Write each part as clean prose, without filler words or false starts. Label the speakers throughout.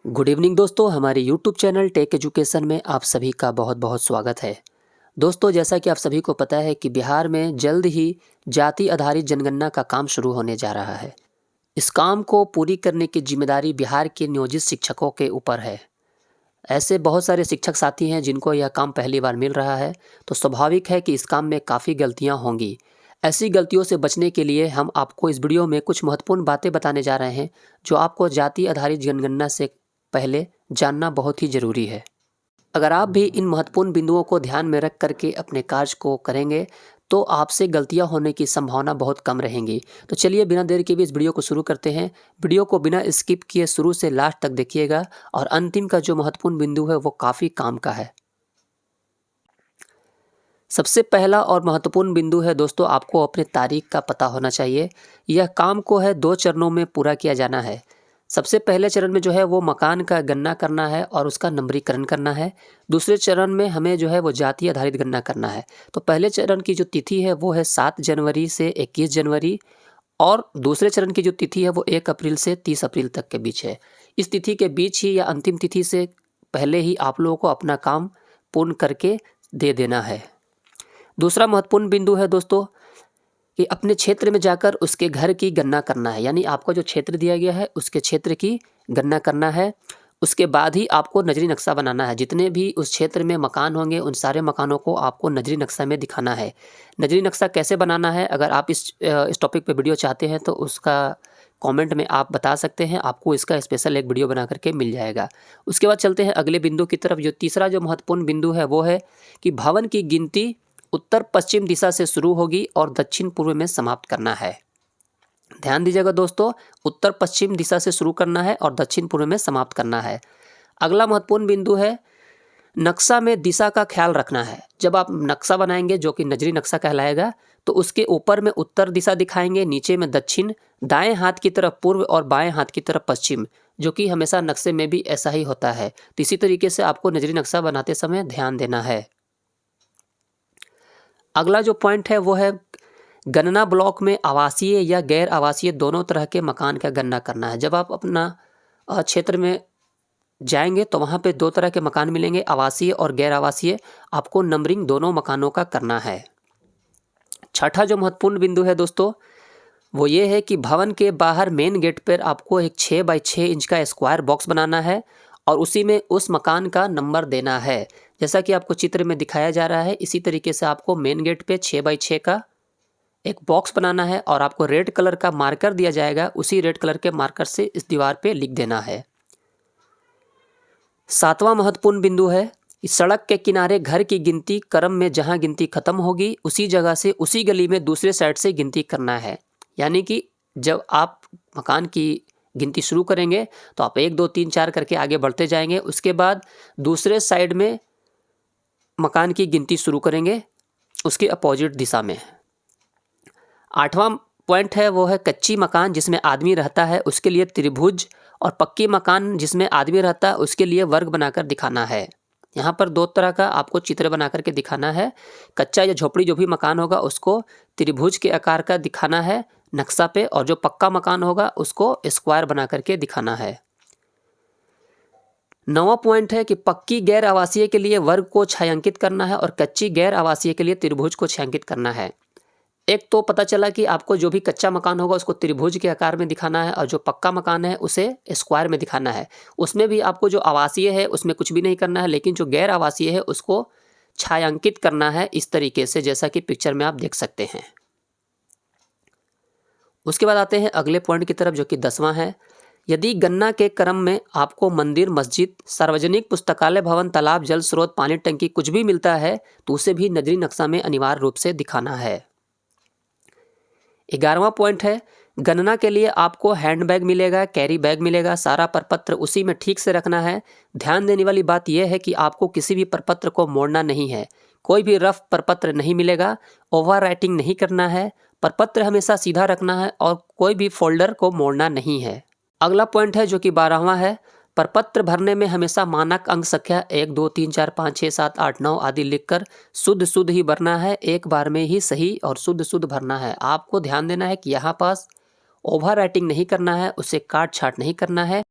Speaker 1: Good evening दोस्तों, हमारे YouTube channel take education में आप सभी का बहुत बहुत स्वागत है। दोस्तों, जैसा कि आप सभी को पता है कि बिहार में जल्द ही जाति आधारित जनगणना का काम शुरू होने जा रहा है। इस काम को पूरी करने की जिम्मेदारी बिहार के नियोजित शिक्षकों के ऊपर है। ऐसे बहुत सारे शिक्षक साथी हैं जिनको यह काम पहली बार मिल रहा है, तो स्वाभाविक है कि इस काम में काफ़ी गलतियां होंगी। ऐसी गलतियों से बचने के लिए हम आपको इस वीडियो में कुछ महत्वपूर्ण बातें बताने जा रहे हैं जो आपको जाति आधारित जनगणना से पहले जानना बहुत ही ज़रूरी है। अगर आप भी इन महत्वपूर्ण बिंदुओं को ध्यान में रख करके अपने कार्य को करेंगे तो आपसे गलतियां होने की संभावना बहुत कम रहेंगी। तो चलिए बिना देर के भी इस वीडियो को शुरू करते हैं। वीडियो को बिना स्किप किए शुरू से लास्ट तक देखिएगा और अंतिम का जो महत्वपूर्ण बिंदु है वो काफ़ी काम का है। सबसे पहला और महत्वपूर्ण बिंदु है दोस्तों, आपको अपने तारीख का पता होना चाहिए। यह काम को है 2 चरणों में पूरा किया जाना है। सबसे पहले चरण में जो है वो मकान का गणना करना है और उसका नंबरीकरण करना है। दूसरे चरण में हमें जो है वो जाति आधारित गणना करना है। तो पहले चरण की जो तिथि है वो है 7 जनवरी से 21 जनवरी और दूसरे चरण की जो तिथि है वो 1 अप्रैल से 30 अप्रैल तक के बीच है। इस तिथि के बीच ही या अंतिम तिथि से पहले ही आप लोगों को अपना काम पूर्ण करके दे देना है। दूसरा महत्वपूर्ण बिंदु है दोस्तों कि अपने क्षेत्र में जाकर उसके घर की गणना करना है। यानी आपको जो क्षेत्र दिया गया है उसके क्षेत्र की गणना करना है। उसके बाद ही आपको नजरी नक्शा बनाना है। जितने भी उस क्षेत्र में मकान होंगे उन सारे मकानों को आपको नजरी नक्शा में दिखाना है। नजरी नक्शा कैसे बनाना है, अगर आप इस टॉपिक पे वीडियो चाहते हैं तो उसका कमेंट में आप बता सकते हैं, आपको इसका स्पेशल एक वीडियो बना करके मिल जाएगा। उसके बाद चलते हैं अगले बिंदु की तरफ। जो तीसरा जो महत्वपूर्ण बिंदु है वो है कि भवन की गिनती उत्तर पश्चिम दिशा से शुरू होगी और दक्षिण पूर्व में समाप्त करना है। ध्यान दीजिएगा दोस्तों, उत्तर पश्चिम दिशा से शुरू करना है और दक्षिण पूर्व में समाप्त करना है। अगला महत्वपूर्ण बिंदु है नक्शा में दिशा का ख्याल रखना है। जब आप नक्शा बनाएंगे जो कि नजरी नक्शा कहलाएगा तो उसके ऊपर में उत्तर दिशा दिखाएंगे, नीचे में दक्षिण, दाएं हाथ की तरफ पूर्व और बाएं हाथ की तरफ पश्चिम, जो कि हमेशा नक्शे में भी ऐसा ही होता है। तो इसी तरीके से आपको नजरी नक्शा बनाते समय ध्यान देना है। अगला जो पॉइंट है वो है गणना ब्लॉक में आवासीय या गैर आवासीय दोनों तरह के मकान का गणना करना है। जब आप अपना क्षेत्र में जाएंगे तो वहाँ पे 2 तरह के मकान मिलेंगे, आवासीय और गैर आवासीय। आपको नंबरिंग दोनों मकानों का करना है। छठा जो महत्वपूर्ण बिंदु है दोस्तों वो ये है कि भवन के बाहर मेन गेट पर आपको एक 6 बाई 6 इंच का स्क्वायर बॉक्स बनाना है और उसी में उस मकान का नंबर देना है। जैसा कि आपको चित्र में दिखाया जा रहा है, इसी तरीके से आपको मेन गेट पे 6 बाई 6 का एक बॉक्स बनाना है और आपको रेड कलर का मार्कर दिया जाएगा, उसी रेड कलर के मार्कर से इस दीवार पे लिख देना है। 7वां महत्वपूर्ण बिंदु है कि सड़क के किनारे घर की गिनती क्रम में जहां गिनती खत्म होगी उसी जगह से उसी गली में दूसरे साइड से गिनती करना है। यानी कि जब आप मकान की गिनती शुरू करेंगे तो आप 1 2 3 4 करके आगे बढ़ते जाएंगे, उसके बाद दूसरे साइड में मकान की गिनती शुरू करेंगे उसके अपोजिट दिशा में। 8वां पॉइंट है वो है कच्ची मकान जिसमें आदमी रहता है उसके लिए त्रिभुज और पक्की मकान जिसमें आदमी रहता है उसके लिए वर्ग बनाकर दिखाना है। यहाँ पर 2 तरह का आपको चित्र बना करके दिखाना है। कच्चा या झोपड़ी जो भी मकान होगा उसको त्रिभुज के आकार का दिखाना है नक्शा पे, और जो पक्का मकान होगा उसको स्क्वायर बना करके दिखाना है। 9वां पॉइंट है कि पक्की गैर आवासीय के लिए वर्ग को छायांकित करना है और कच्ची गैर आवासीय के लिए त्रिभुज को छायांकित करना है। एक तो पता चला कि आपको जो भी कच्चा मकान होगा उसको त्रिभुज के आकार में दिखाना है और जो पक्का मकान है उसे स्क्वायर में दिखाना है। उसमें भी आपको जो आवासीय है उसमें कुछ भी नहीं करना है, लेकिन जो गैर आवासीय है उसको छायांकित करना है इस तरीके से, जैसा कि पिक्चर में आप देख सकते हैं। उसके बाद आते हैं अगले पॉइंट की तरफ जो कि 10वां है। यदि गणना के क्रम में आपको मंदिर, मस्जिद, सार्वजनिक पुस्तकालय भवन, तालाब, जल स्रोत, पानी टंकी कुछ भी मिलता है तो उसे भी नजरी नक्शा में अनिवार्य रूप से दिखाना है। 11वां पॉइंट है गणना के लिए आपको हैंडबैग मिलेगा, कैरी बैग मिलेगा, सारा प्रपत्र उसी में ठीक से रखना है। ध्यान देने वाली बात यह है कि आपको किसी भी प्रपत्र को मोड़ना नहीं है, कोई भी रफ प्रपत्र नहीं मिलेगा, ओवर राइटिंग नहीं करना है, प्रपत्र हमेशा सीधा रखना है और कोई भी फोल्डर को मोड़ना नहीं है। अगला पॉइंट है जो कि 12वां है, प्रपत्र भरने में हमेशा मानक अंक संख्या 1 2 3 4 5 6 7 8 9 आदि लिखकर शुद्ध ही भरना है। एक बार में ही सही और शुद्ध भरना है। आपको ध्यान देना है कि यहाँ पास ओवर राइटिंग नहीं करना है, उसे काट छाट नहीं करना है।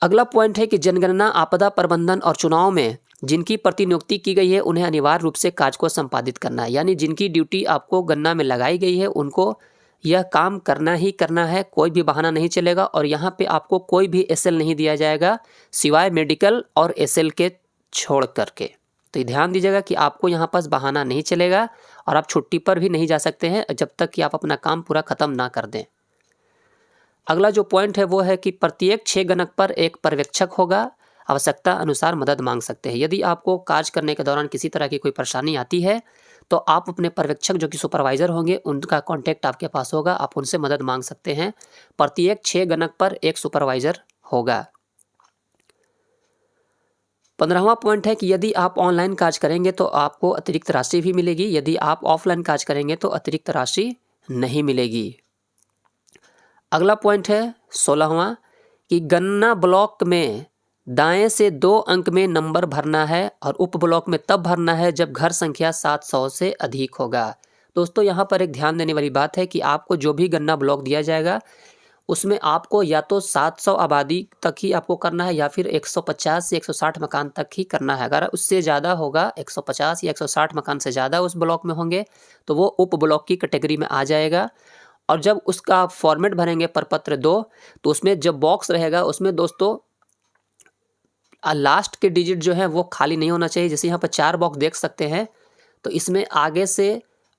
Speaker 1: अगला पॉइंट है कि जनगणना, आपदा प्रबंधन और चुनाव में जिनकी प्रतिनियुक्ति की गई है उन्हें अनिवार्य रूप से कार्य को संपादित करना है। यानी जिनकी ड्यूटी आपको गणना में लगाई गई है उनको यह काम करना ही करना है, कोई भी बहाना नहीं चलेगा। और यहाँ पे आपको कोई भी एसएल नहीं दिया जाएगा सिवाय मेडिकल और एसएल के छोड़ करके। तो ध्यान दीजिएगा कि आपको यहाँ पास बहाना नहीं चलेगा और आप छुट्टी पर भी नहीं जा सकते हैं जब तक कि आप अपना काम पूरा खत्म ना कर दें। अगला जो पॉइंट है वो है कि प्रत्येक 6 गणक पर एक पर्यवेक्षक होगा, आवश्यकता अनुसार मदद मांग सकते हैं। यदि आपको कार्य करने के दौरान किसी तरह की कोई परेशानी आती है तो आप अपने पर्यवेक्षक जो कि सुपरवाइजर होंगे उनका कांटेक्ट आपके पास होगा, आप उनसे मदद मांग सकते हैं। प्रत्येक 6 गणक पर एक सुपरवाइजर होगा। 15वां पॉइंट है कि यदि आप ऑनलाइन कार्य करेंगे तो आपको अतिरिक्त राशि भी मिलेगी, यदि आप ऑफलाइन कार्य करेंगे तो अतिरिक्त राशि नहीं मिलेगी। अगला पॉइंट है 16वां कि गणना ब्लॉक में दाएं से 2 अंक में नंबर भरना है और उप ब्लॉक में तब भरना है जब घर संख्या 700 से अधिक होगा। दोस्तों यहाँ पर एक ध्यान देने वाली बात है कि आपको जो भी गणना ब्लॉक दिया जाएगा उसमें आपको या तो 700 आबादी तक ही आपको करना है या फिर 150 से 160 मकान तक ही करना है। अगर उससे ज़्यादा होगा, 150 या 160 मकान से ज़्यादा उस ब्लॉक में होंगे तो वो उप ब्लॉक की कैटेगरी में आ जाएगा। और जब उसका फॉर्मेट भरेंगे प्रपत्र 2 तो उसमें जब बॉक्स रहेगा उसमें दोस्तों लास्ट के डिजिट जो है वो खाली नहीं होना चाहिए। जैसे यहाँ पर 4 बॉक्स देख सकते हैं तो इसमें आगे से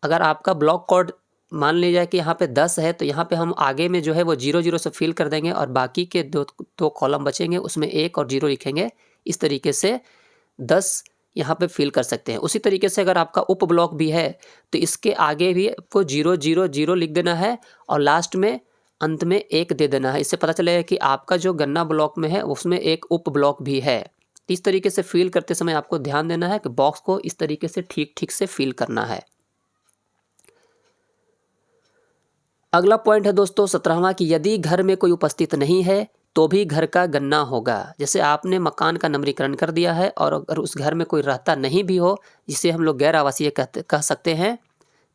Speaker 1: अगर आपका ब्लॉक कोड मान लीजिए कि यहाँ पे 10 है तो यहाँ पे हम आगे में जो है वो 00 से फिल कर देंगे और बाकी के दो कॉलम बचेंगे उसमें 1 और 0 लिखेंगे। इस तरीके से 10 यहाँ पे फिल कर सकते हैं। उसी तरीके से अगर आपका उप ब्लॉक भी है तो इसके आगे भी आपको 000 लिख देना है और लास्ट में अंत में 1 दे देना है। इससे पता चलेगा कि आपका जो गन्ना ब्लॉक में है उसमें एक उप ब्लॉक भी है। इस तरीके से फिल करते समय आपको ध्यान देना है कि बॉक्स को इस तरीके से ठीक से फिल करना है। अगला पॉइंट है दोस्तों 17वां कि यदि घर में कोई उपस्थित नहीं है तो भी घर का गणना होगा। जैसे आपने मकान का नंबरीकरण कर दिया है और अगर उस घर में कोई रहता नहीं भी हो, जिसे हम लोग गैर आवासीय कह सकते हैं,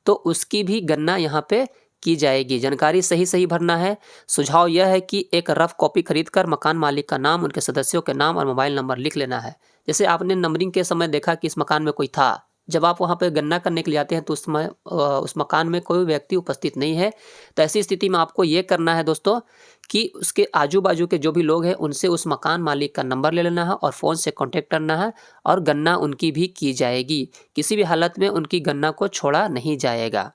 Speaker 1: तो उसकी भी गणना यहाँ पे की जाएगी। जानकारी सही भरना है। सुझाव यह है कि एक रफ कॉपी खरीदकर मकान मालिक का नाम, उनके सदस्यों के नाम और मोबाइल नंबर लिख लेना है। जैसे आपने नंबरिंग के समय देखा कि इस मकान में कोई था, जब आप वहाँ पे गणना करने के लिए आते हैं तो उस मकान में कोई व्यक्ति उपस्थित नहीं है, तो ऐसी स्थिति में आपको ये करना है दोस्तों कि उसके आजू बाजू के जो भी लोग हैं उनसे उस मकान मालिक का नंबर ले लेना है और फ़ोन से कांटेक्ट करना है और गणना उनकी भी की जाएगी। किसी भी हालत में उनकी गणना को छोड़ा नहीं जाएगा।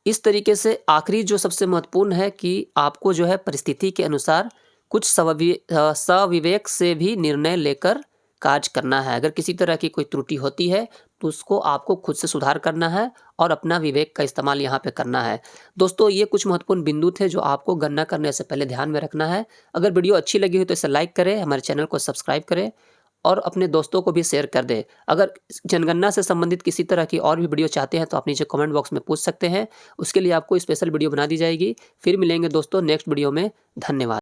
Speaker 1: इस तरीके से आखिरी जो सबसे महत्वपूर्ण है कि आपको जो है परिस्थिति के अनुसार कुछ सविवेक से भी निर्णय लेकर कार्य करना है। अगर किसी तरह की कोई त्रुटि होती है तो उसको आपको खुद से सुधार करना है और अपना विवेक का इस्तेमाल यहाँ पे करना है। दोस्तों ये कुछ महत्वपूर्ण बिंदु थे जो आपको गणना करने से पहले ध्यान में रखना है। अगर वीडियो अच्छी लगी हो तो इसे लाइक करें, हमारे चैनल को सब्सक्राइब करें और अपने दोस्तों को भी शेयर कर दें। अगर जनगणना से संबंधित किसी तरह की और भी वीडियो चाहते हैं तो आप नीचे कमेंट बॉक्स में पूछ सकते हैं, उसके लिए आपको स्पेशल वीडियो बना दी जाएगी। फिर मिलेंगे दोस्तों नेक्स्ट वीडियो में। धन्यवाद।